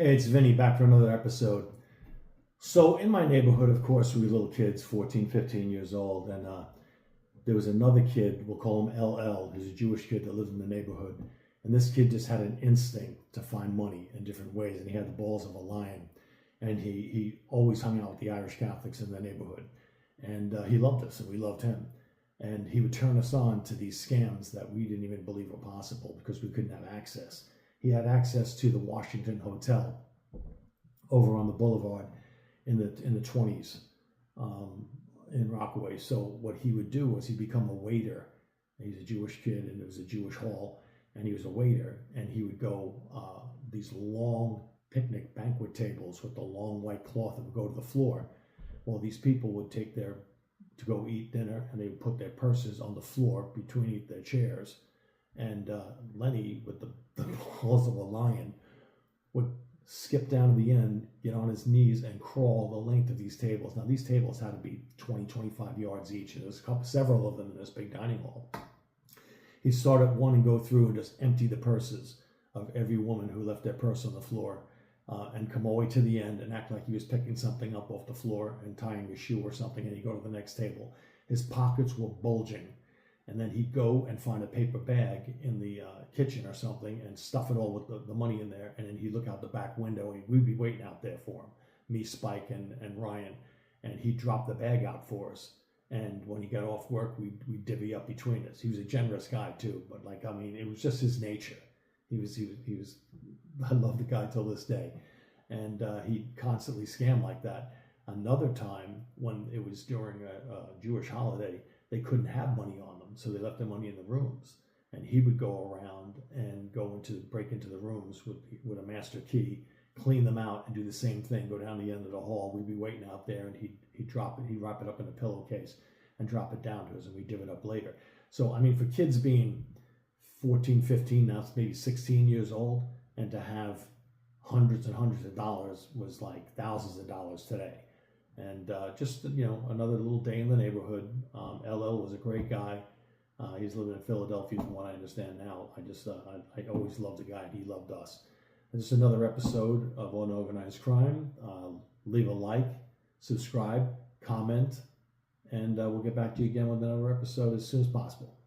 Hey, it's Vinny back for another episode. So, in my neighborhood, of course, we were little kids, 14, 15 years old, and there was another kid, we'll call him LL, who's a Jewish kid that lived in the neighborhood. And this kid just had an instinct to find money in different ways, and he had the balls of a lion. And he always hung out with the Irish Catholics in the neighborhood. And he loved us, and we loved him. And he would turn us on to these scams that we didn't even believe were possible because we couldn't have access. He had access to the Washington Hotel over on the boulevard in the 20s in Rockaway. So what he would do was he'd become a waiter. He's a Jewish kid, and it was a Jewish hall, and he was a waiter, and he would go these long picnic banquet tables with the long white cloth that would go to the floor. Well, these people would take to go eat dinner, and they would put their purses on the floor between their chairs. And Lenny, with the balls of a lion, would skip down to the end, get on his knees, and crawl the length of these tables. Now, these tables had to be 20, 25 yards each, and there's several of them in this big dining hall. He'd start at one and go through and just empty the purses of every woman who left their purse on the floor, and come all the way to the end and act like he was picking something up off the floor and tying a shoe or something, and he'd go to the next table. His pockets were bulging. And then he'd go and find a paper bag in the kitchen or something and stuff it all with the money in there. And then he'd look out the back window, and we'd be waiting out there for him, me, Spike, and Ryan. And he'd drop the bag out for us. And when he got off work, we'd divvy up between us. He was a generous guy too, but it was just his nature. He was. I love the guy till this day. And he'd constantly scam like that. Another time, when it was during a Jewish holiday, they couldn't have money on them, so they left their money in the rooms. And he would go around and break into the rooms with a master key, clean them out, and do the same thing. Go down the end of the hall. We'd be waiting out there, and he'd wrap it up in a pillowcase and drop it down to us, and we'd give it up later. So for kids being 14, 15, now it's maybe 16 years old, and to have hundreds and hundreds of dollars was like thousands of dollars today. And another little day in the neighborhood. LL was a great guy. He's living in Philadelphia, from what I understand now. I always loved the guy, and he loved us. And just another episode of Unorganized Crime. Leave a like, subscribe, comment, and we'll get back to you again with another episode as soon as possible.